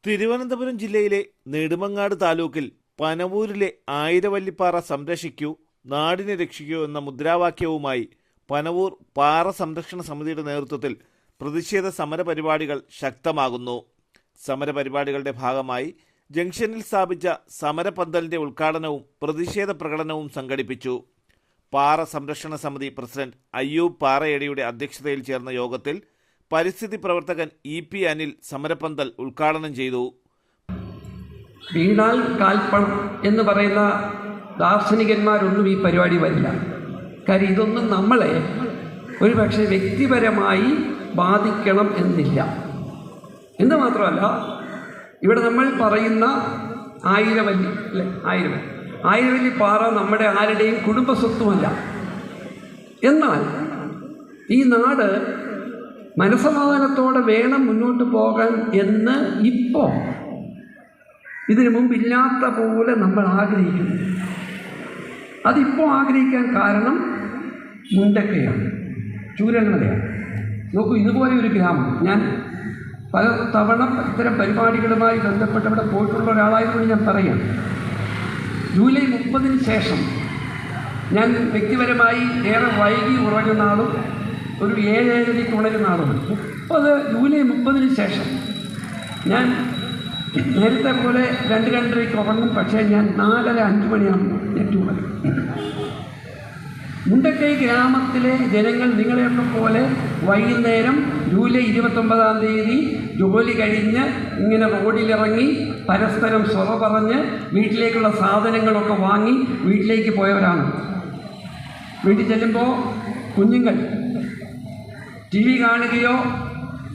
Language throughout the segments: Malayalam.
തിരുവനന്തപുരം ജില്ലയിലെ നെടുമങ്ങാട് താലൂക്കിൽ പനവൂരിലെ ആയിരവല്ലിപ്പാറ സംരക്ഷിക്കൂ, നാടിനെ രക്ഷിക്കൂ എന്ന മുദ്രാവാക്യവുമായി പനവൂർ പാറ സംരക്ഷണ സമിതിയുടെ നേതൃത്വത്തിൽ പ്രതിഷേധ സമരപരിപാടികൾ ശക്തമാകുന്നു. സമരപരിപാടികളുടെ ഭാഗമായി ജംഗ്ഷനിൽ സ്ഥാപിച്ച സമരപന്തലിന്റെ ഉദ്ഘാടനവും പ്രതിഷേധ പ്രകടനവും സംഘടിപ്പിച്ചു. പാറ സംരക്ഷണ സമിതി പ്രസിഡന്റ് അയ്യൂബ് പാറയടിയുടെ അധ്യക്ഷതയിൽ ചേർന്ന യോഗത്തിൽ പരിസ്ഥിതി പ്രവർത്തകൻ ഇ.പി. അനിൽ സമരപന്തൽ ഉദ്ഘാടനം ചെയ്തു. വീണാൽ കാൽപ്പണം എന്ന് പറയുന്ന ദാർശനികന്മാരൊന്നും ഈ പരിപാടി വരില്ല. കാര്യം ഇതൊന്നും നമ്മളെ ഒരു പക്ഷേ വ്യക്തിപരമായി ബാധിക്കണം എന്നില്ല. എന്ന് മാത്രമല്ല, ഇവിടെ നമ്മൾ പറയുന്ന ആയിരവല്ലി അല്ലേ, ആയിരവല്ലി പാറ നമ്മുടെ ആരുടെയും കുടുംബസ്വത്തുമല്ല. എന്നാൽ ഈ നാട് മനസ്സമാധാനത്തോടെ വേണം മുന്നോട്ട് പോകാൻ എന്ന് ഇപ്പോൾ ഇതിനു മുമ്പില്ലാത്ത പോലെ നമ്മൾ ആഗ്രഹിക്കുന്നു. അതിപ്പോൾ ആഗ്രഹിക്കാൻ കാരണം മുണ്ടക്കയാണ്, ചൂരൽമലയാണ്. നോക്കൂ, ഇതുപോലെ ഒരു ഗ്രാമം, ഞാൻ പല തവണ ഇത്തരം പരിപാടികളുമായി ബന്ധപ്പെട്ട് അവിടെ പോയിട്ടുള്ള ഒരാളായതുകൊണ്ട് ഞാൻ പറയാം. ജൂലൈ 30 ശേഷം ഞാൻ വ്യക്തിപരമായി ഏറെ വൈകി ഉറങ്ങുന്ന ആളും ഒരു 7-7:30 ഉണരുന്ന ആളുമാണ്. ജൂലൈ 30 ശേഷം ഞാൻ നേരത്തെ പോലെ 2-2:30 ഉറങ്ങും. പക്ഷേ ഞാൻ 4-5 മണിയാകുമ്പോൾ നെറ്റുള്ളത്. മുണ്ടക്കൈ ഗ്രാമത്തിലെ ജനങ്ങൾ നിങ്ങളെയൊക്കെ പോലെ വൈകുന്നേരം ജൂലൈ 29 ജോലി കഴിഞ്ഞ് ഇങ്ങനെ റോഡിലിറങ്ങി പരസ്പരം സ്വറ പറഞ്ഞ് വീട്ടിലേക്കുള്ള സാധനങ്ങളൊക്കെ വാങ്ങി വീട്ടിലേക്ക് പോയവരാണ്. വീട്ടിൽ ചെല്ലുമ്പോൾ കുഞ്ഞുങ്ങൾ TV കാണുകയോ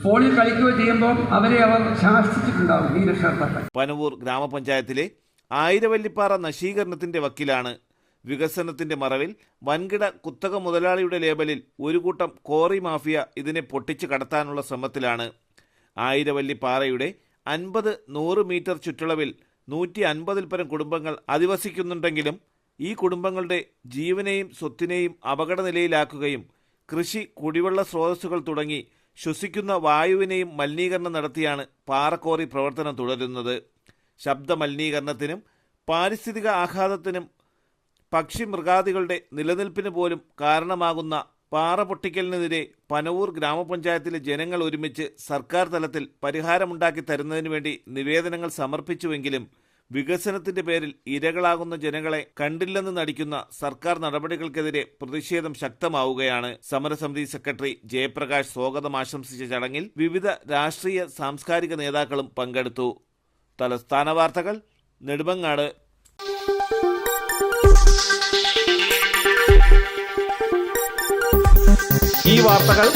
ഫോണിൽ കളിക്കുകയോ ചെയ്യുമ്പോൾ അവരെ അവർ ശാസിച്ചിട്ടുണ്ടാവും ഈ രക്ഷകർത്താക്കൾ. പനവൂർ ഗ്രാമപഞ്ചായത്തിലെ ആയിരവല്ലിപ്പാറ നശീകരണത്തിന്റെ വക്കിലാണ്. വികസനത്തിന്റെ മറവിൽ വൻകിട കുത്തക മുതലാളിയുടെ ലേബലിൽ ഒരു കൂട്ടം കോറി മാഫിയ ഇതിനെ പൊട്ടിച്ചു കടത്താനുള്ള ശ്രമത്തിലാണ്. ആയിരവല്ലിപ്പാറയുടെ 50-100 മീറ്റർ ചുറ്റളവിൽ 150-ൽ പരം കുടുംബങ്ങൾ അധിവസിക്കുന്നുണ്ടെങ്കിലും ഈ കുടുംബങ്ങളുടെ ജീവനെയും സ്വത്തിനെയും അപകടനിലയിലാക്കുകയും കൃഷി, കുടിവെള്ള സ്രോതസ്സുകൾ തുടങ്ങി ശ്വസിക്കുന്ന വായുവിനെയും മലിനീകരണം നടത്തിയാണ് പാറക്കോറി പ്രവർത്തനം തുടരുന്നത്. ശബ്ദ മലിനീകരണത്തിനും പാരിസ്ഥിതിക ആഘാതത്തിനും പക്ഷി മൃഗാദികളുടെ നിലനിൽപ്പിന് പോലും കാരണമാകുന്ന പാറ പൊട്ടിക്കലിനെതിരെ പനവൂർ ഗ്രാമപഞ്ചായത്തിലെ ജനങ്ങൾ ഒരുമിച്ച് സർക്കാർ തലത്തിൽ പരിഹാരമുണ്ടാക്കി തരുന്നതിന് വേണ്ടി നിവേദനങ്ങൾ സമർപ്പിച്ചുവെങ്കിലും വികസനത്തിന്റെ പേരിൽ ഇരകളാകുന്ന ജനങ്ങളെ കണ്ടില്ലെന്ന് നടിക്കുന്ന സർക്കാർ നടപടികൾക്കെതിരെ പ്രതിഷേധം ശക്തമാവുകയാണ്. സമരസമിതി സെക്രട്ടറി ജയപ്രകാശ് സ്വാഗതം ആശംസിച്ച ചടങ്ങിൽ വിവിധ രാഷ്ട്രീയ സാംസ്കാരിക നേതാക്കളും പങ്കെടുത്തു. തലസ്ഥാന വാർത്തകൾ, നെടുമങ്ങാട്. ഈ വാർത്തകൾ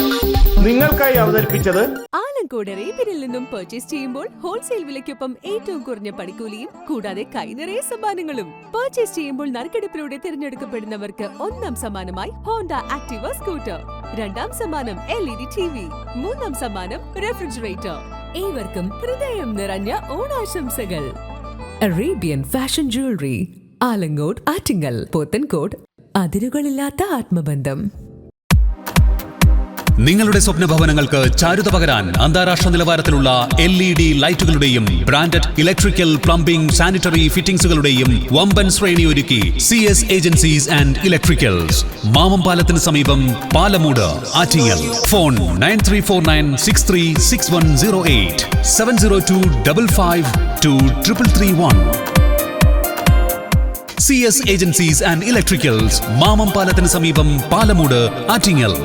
നിങ്ങൾക്കായി അവതരിപ്പിച്ചത് ആലങ്കോട് റേപ്പിനിൽ നിന്നും പർച്ചേസ് ചെയ്യുമ്പോൾ ഹോൾസെയിൽ വിലയ്ക്കൊപ്പം ഏറ്റവും കുറഞ്ഞ പണിക്കൂലിയും കൂടാതെ കൈനിറയെ സമ്മാനങ്ങളും. പർച്ചേസ് ചെയ്യുമ്പോൾ നറുക്കെടുപ്പിലൂടെ തിരഞ്ഞെടുക്കപ്പെടുന്നവർക്ക് 1ാം സമ്മാനമായി ഹോണ്ട ആക്ടിവ സ്കൂട്ടർ, 2ാം സമ്മാനം LED TV, 3ാം സമ്മാനം റെഫ്രിജറേറ്റർ. ഏവർക്കും ഹൃദയം നിറഞ്ഞ ഓണാശംസകൾ. Arabian fashion jewellery, Alamcode, Attingal, Pothencode. അതിരുകളില്ലാത്ത ആത്മബന്ധം. നിങ്ങളുടെ സ്വപ്ന ഭവനങ്ങൾക്ക് ചാരുത പകരാൻ അന്താരാഷ്ട്ര നിലവാരത്തിലുള്ള LED ലൈറ്റുകളുടെയും ബ്രാൻഡഡ് ഇലക്ട്രിക്കൽ, പ്ലംബിംഗ്, സാനിറ്ററി ഫിറ്റിംഗ്സുകളുടെയും വമ്പൻ ശ്രേണി ഒരുക്കി CS ഏജൻസീസ് ആൻഡ് ഇലക്ട്രിക്കൽസ്. മാമംപാലത്തിന് സമീപം, Palamood, Attingal. Phone 9349636108 702552331. CS agencies and electricals, മാമംപാലത്തിന് സമീപം, പാലമൂട്, ആറ്റിങ്ങൽ.